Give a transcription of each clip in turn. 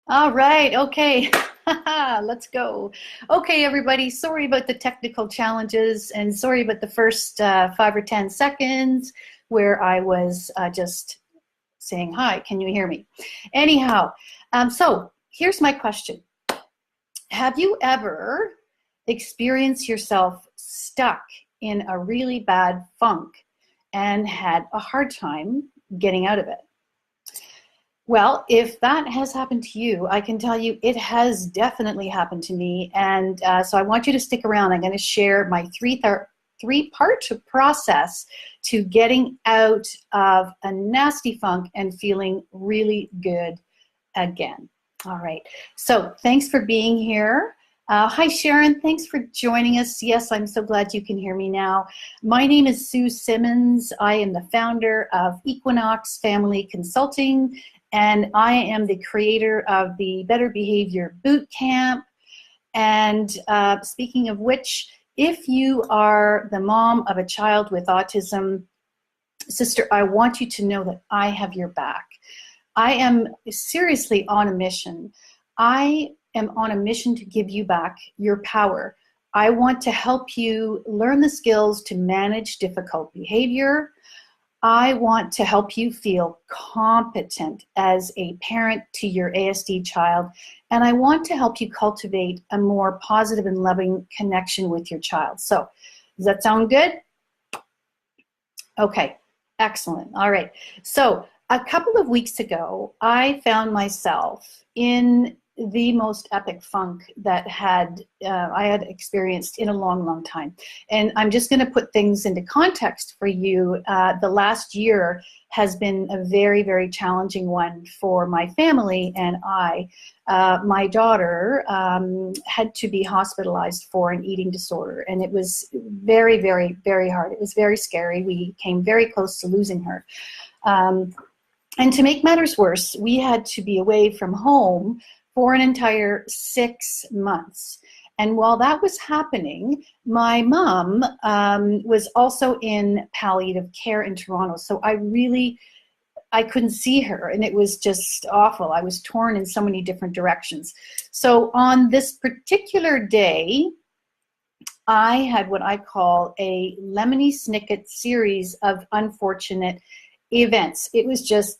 All right, okay. Let's go. Okay, everybody, sorry about the technical challenges and sorry about the first 5 or 10 seconds where I was just saying, hi, can you hear me? Anyhow, so here's my question. Have you ever experienced yourself stuck in a really bad funk and had a hard time getting out of it? Well, if that has happened to you, I can tell you it has definitely happened to me. And so I want you to stick around. I'm going to share my three-part process to getting out of a nasty funk and feeling really good again. All right. So thanks for being here. Hi, Sharon. Thanks for joining us. Yes, I'm so glad you can hear me now. My name is Sue Simmons. I am the founder of Equinox Family Consulting, and I am the creator of the Better Behavior Bootcamp. And speaking of which, if you are the mom of a child with autism, sister, I want you to know that I have your back. I am seriously on a mission. I am on a mission to give you back your power. I want to help you learn the skills to manage difficult behavior. I want to help you feel competent as a parent to your ASD child, and I want to help you cultivate a more positive and loving connection with your child. So, does that sound good? Okay, excellent. All right. So, a couple of weeks ago, I found myself in the most epic funk that I had experienced in a long, long time. And I'm just going to put things into context for you. The last year has been a very, very challenging one for my family and I. My daughter had to be hospitalized for an eating disorder, and it was very, very, very hard. It was very scary. We came very close to losing her. And to make matters worse, we had to be away from home for an entire 6 months. And while that was happening, my mom was also in palliative care in Toronto. So I couldn't see her, and it was just awful. I was torn in so many different directions. So on this particular day, I had what I call a Lemony Snicket series of unfortunate events. It was just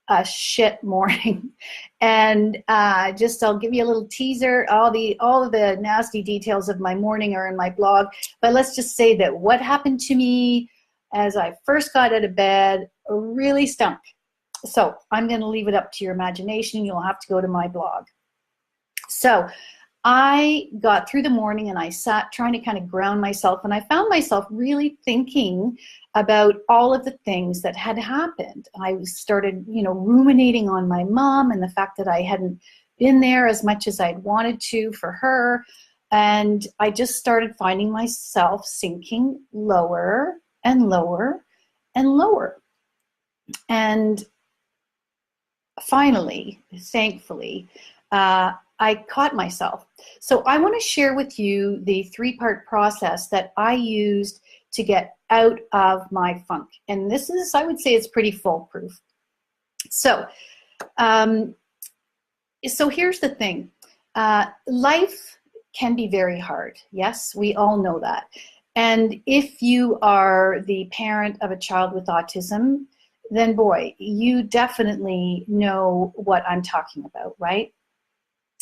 a shit morning. And I'll give you a little teaser. All of the nasty details of my morning are in my blog. But let's just say that what happened to me as I first got out of bed really stunk. So I'm going to leave it up to your imagination. You'll have to go to my blog. So I got through the morning and I sat trying to kind of ground myself, and I found myself really thinking about all of the things that had happened. I started, ruminating on my mom and the fact that I hadn't been there as much as I'd wanted to for her. And I just started finding myself sinking lower and lower and lower. And finally, thankfully, I caught myself. So I want to share with you the three-part process that I used to get out of my funk. And this is, I would say, it's pretty foolproof. So, here's the thing. Life can be very hard. Yes, we all know that. And if you are the parent of a child with autism, then boy, you definitely know what I'm talking about, right?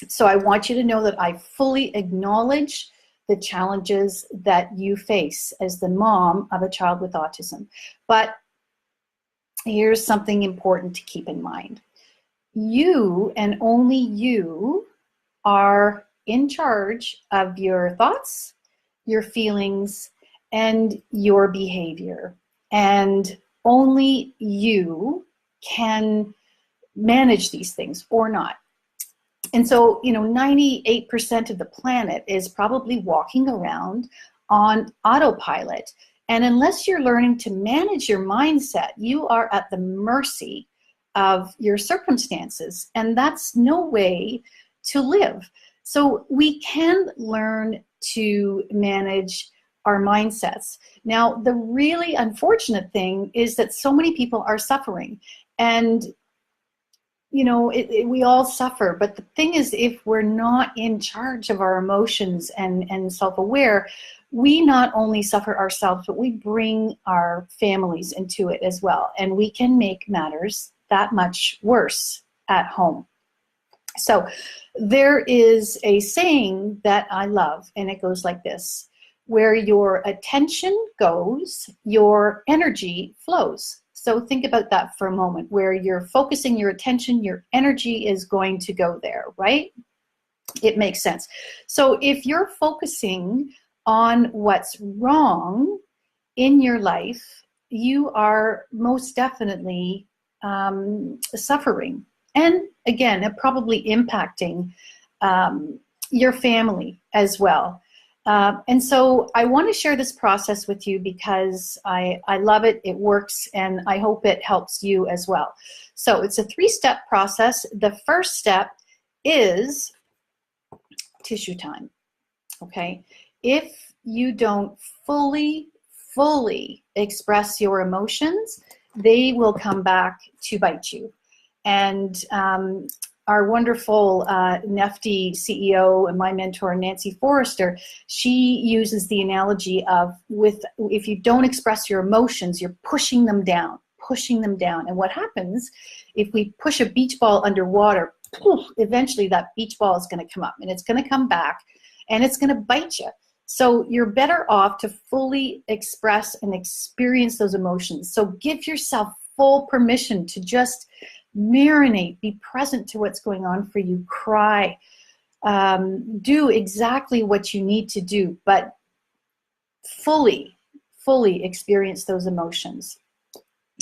So I want you to know that I fully acknowledge the challenges that you face as the mom of a child with autism. But here's something important to keep in mind. You and only you are in charge of your thoughts, your feelings, and your behavior. And only you can manage these things or not. And so, 98% of the planet is probably walking around on autopilot. And unless you're learning to manage your mindset, you are at the mercy of your circumstances. And that's no way to live. So we can learn to manage our mindsets. Now, the really unfortunate thing is that so many people are suffering. And you know, we all suffer. But the thing is, if we're not in charge of our emotions and self-aware, we not only suffer ourselves, but we bring our families into it as well. And we can make matters that much worse at home. So there is a saying that I love, and it goes like this: where your attention goes, your energy flows. So think about that for a moment. Where you're focusing your attention, your energy is going to go there, right? It makes sense. So if you're focusing on what's wrong in your life, you are most definitely suffering. And again, probably impacting your family as well. And so I want to share this process with you because I love it, it works, and I hope it helps you as well. So it's a 3-step process. The first step is tissue time, okay? If you don't fully express your emotions, they will come back to bite you. And our wonderful Nefty CEO and my mentor, Nancy Forrester, she uses the analogy of if you don't express your emotions, you're pushing them down. And what happens if we push a beach ball underwater, poof, eventually that beach ball is going to come up, and it's going to come back, and it's going to bite you. So you're better off to fully express and experience those emotions. So give yourself full permission to just marinate, be present to what's going on for you, cry, do exactly what you need to do, but fully experience those emotions.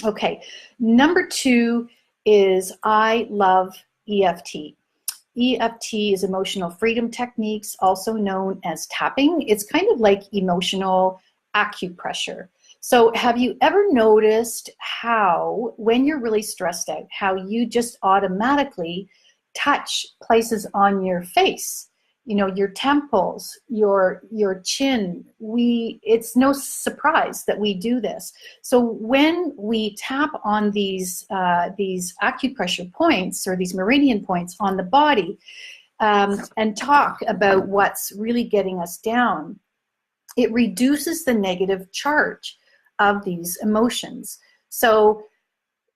Okay, number 2 is I love EFT. EFT is emotional freedom techniques, also known as tapping. It's kind of like emotional acupressure. So have you ever noticed how, when you're really stressed out, how you just automatically touch places on your face? You know, your temples, your chin. It's no surprise that we do this. So when we tap on these acupressure points, or these meridian points on the body, and talk about what's really getting us down, it reduces the negative charge of these emotions. So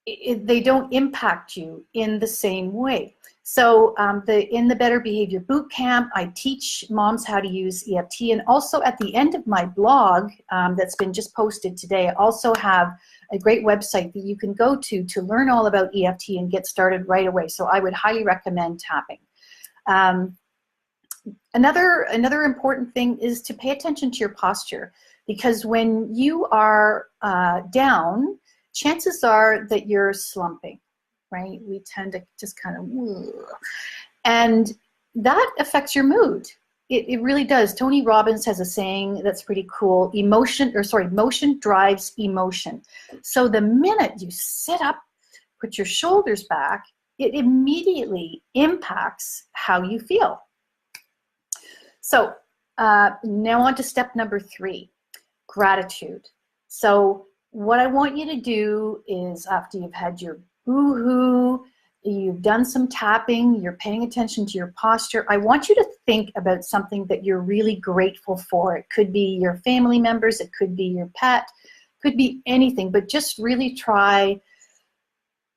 they don't impact you in the same way. So in the Better Behavior Bootcamp, I teach moms how to use EFT. And also at the end of my blog that's been just posted today, I also have a great website that you can go to learn all about EFT and get started right away. So I would highly recommend tapping. Another important thing is to pay attention to your posture, because when you are down, chances are that you're slumping, right? We tend to just kind of, and that affects your mood. It really does. Tony Robbins has a saying that's pretty cool. Motion drives emotion. So the minute you sit up, put your shoulders back, it immediately impacts how you feel. So now on to step number 3, gratitude. So what I want you to do is, after you've had your boo-hoo, you've done some tapping, you're paying attention to your posture, I want you to think about something that you're really grateful for. It could be your family members, it could be your pet, it could be anything, but just really try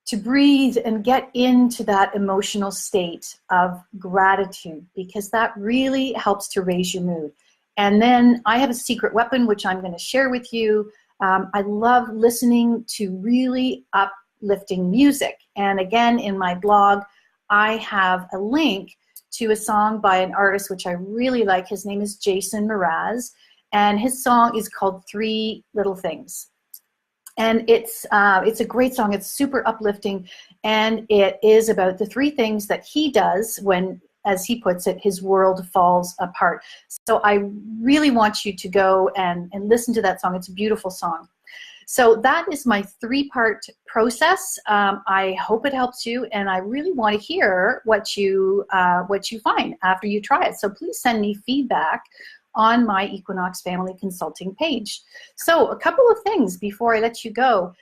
to breathe and get into that emotional state of gratitude, because that really helps to raise your mood. And then I have a secret weapon, which I'm going to share with you. I love listening to really uplifting music. And again, in my blog, I have a link to a song by an artist which I really like. His name is Jason Mraz, and his song is called 3 Little Things. And it's a great song. It's super uplifting, and it is about the 3 things that he does when, as he puts it, his world falls apart. So I really want you to go and listen to that song. It's a beautiful song. So that is my 3-part process. I hope it helps you, and I really want to hear what you find after you try it. So please send me feedback on my Equinox Family Consulting page. So a couple of things before I let you go.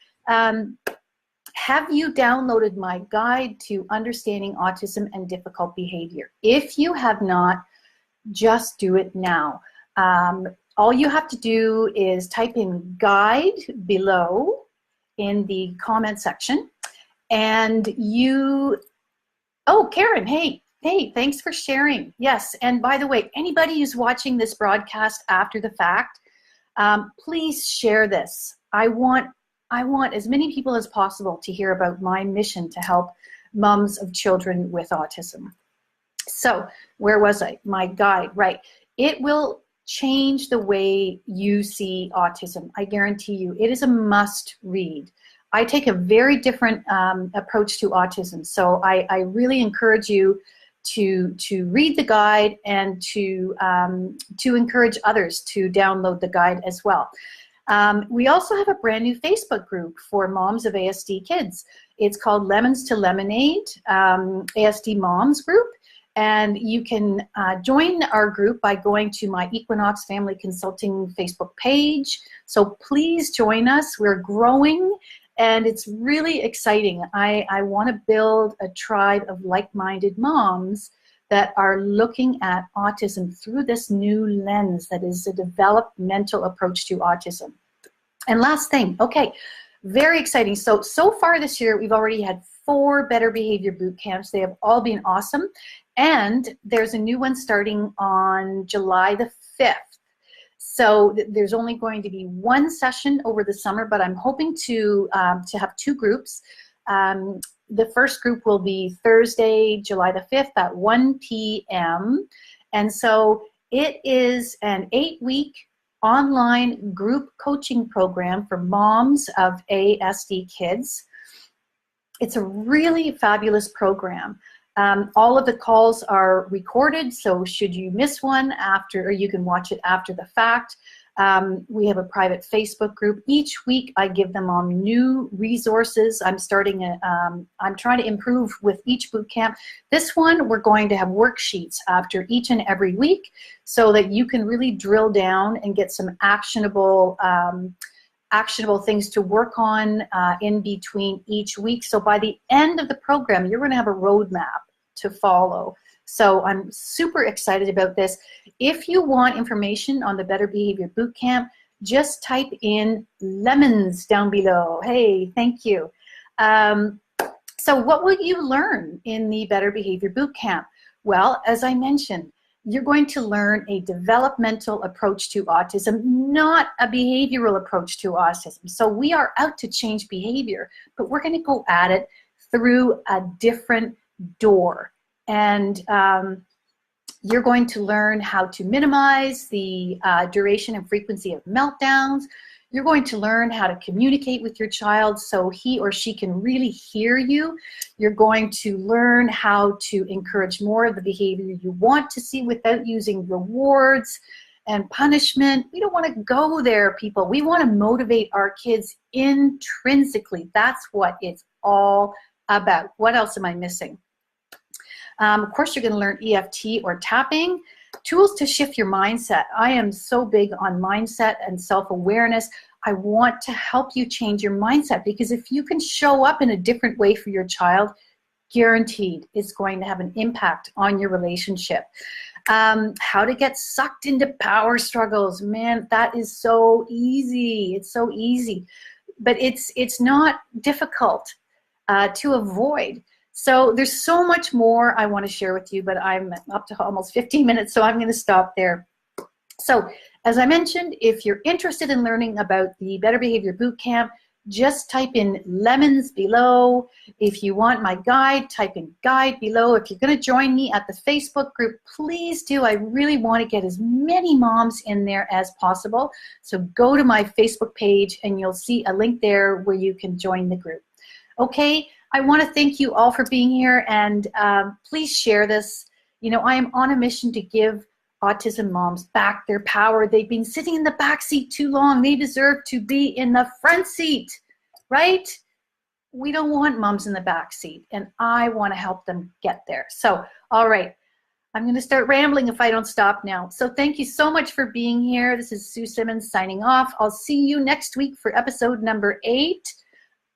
have you downloaded my guide to understanding autism and difficult behavior? If you have not, just do it now. All you have to do is type in guide below in the comment section, and oh, Karen, hey, thanks for sharing. Yes, and by the way, anybody who's watching this broadcast after the fact, please share this. I want as many people as possible to hear about my mission to help moms of children with autism. So where was I? My guide, right. It will change the way you see autism. I guarantee you, it is a must read. I take a very different approach to autism. So I really encourage you to read the guide and to encourage others to download the guide as well. We also have a brand new Facebook group for moms of ASD kids. It's called Lemons to Lemonade ASD Moms Group. And you can join our group by going to my Equinox Family Consulting Facebook page. So please join us. We're growing, and it's really exciting. I want to build a tribe of like-minded moms that are looking at autism through this new lens that is a developmental approach to autism. And last thing, okay, very exciting. So far this year, we've already had 4 Better Behavior boot camps. They have all been awesome. And there's a new one starting on July the 5th. So there's only going to be 1 session over the summer, but I'm hoping to have 2 groups. The first group will be Thursday, July the 5th at 1 p.m. And so it is an 8-week online group coaching program for moms of ASD kids. It's a really fabulous program. All of the calls are recorded, so should you miss one after, or you can watch it after the fact. We have a private Facebook group. Each week I give them on new resources. I'm trying to improve with each boot camp. This one, we're going to have worksheets after each and every week so that you can really drill down and get some actionable things to work on in between each week. So by the end of the program, you're going to have a roadmap to follow. So I'm super excited about this. If you want information on the Better Behavior Bootcamp, just type in lemons down below. Hey, thank you. So what will you learn in the Better Behavior Bootcamp? Well, as I mentioned, you're going to learn a developmental approach to autism, not a behavioral approach to autism. So we are out to change behavior, but we're going to go at it through a different door. And you're going to learn how to minimize the duration and frequency of meltdowns. You're going to learn how to communicate with your child so he or she can really hear you. You're going to learn how to encourage more of the behavior you want to see without using rewards and punishment. We don't want to go there, people. We want to motivate our kids intrinsically. That's what it's all about. What else am I missing? Of course, you're going to learn EFT or tapping. Tools to shift your mindset. I am so big on mindset and self-awareness. I want to help you change your mindset, because if you can show up in a different way for your child, guaranteed it's going to have an impact on your relationship. How to get sucked into power struggles. Man, that is so easy. It's so easy. But it's not difficult to avoid. So there's so much more I want to share with you, but I'm up to almost 15 minutes, so I'm going to stop there. So as I mentioned, if you're interested in learning about the Better Behavior Bootcamp, just type in lemons below. If you want my guide, type in guide below. If you're going to join me at the Facebook group, please do. I really want to get as many moms in there as possible. So go to my Facebook page and you'll see a link there where you can join the group. Okay, I want to thank you all for being here, and please share this. You know, I am on a mission to give autism moms back their power. They've been sitting in the back seat too long. They deserve to be in the front seat, right? We don't want moms in the back seat, and I want to help them get there. So, all right, I'm going to start rambling if I don't stop now. So thank you so much for being here. This is Sue Simmons signing off. I'll see you next week for episode number 8.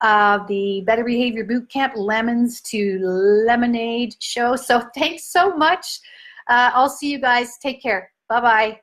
the Better Behavior Bootcamp Lemons to Lemonade show. So thanks so much. I'll see you guys. Take care. Bye-bye.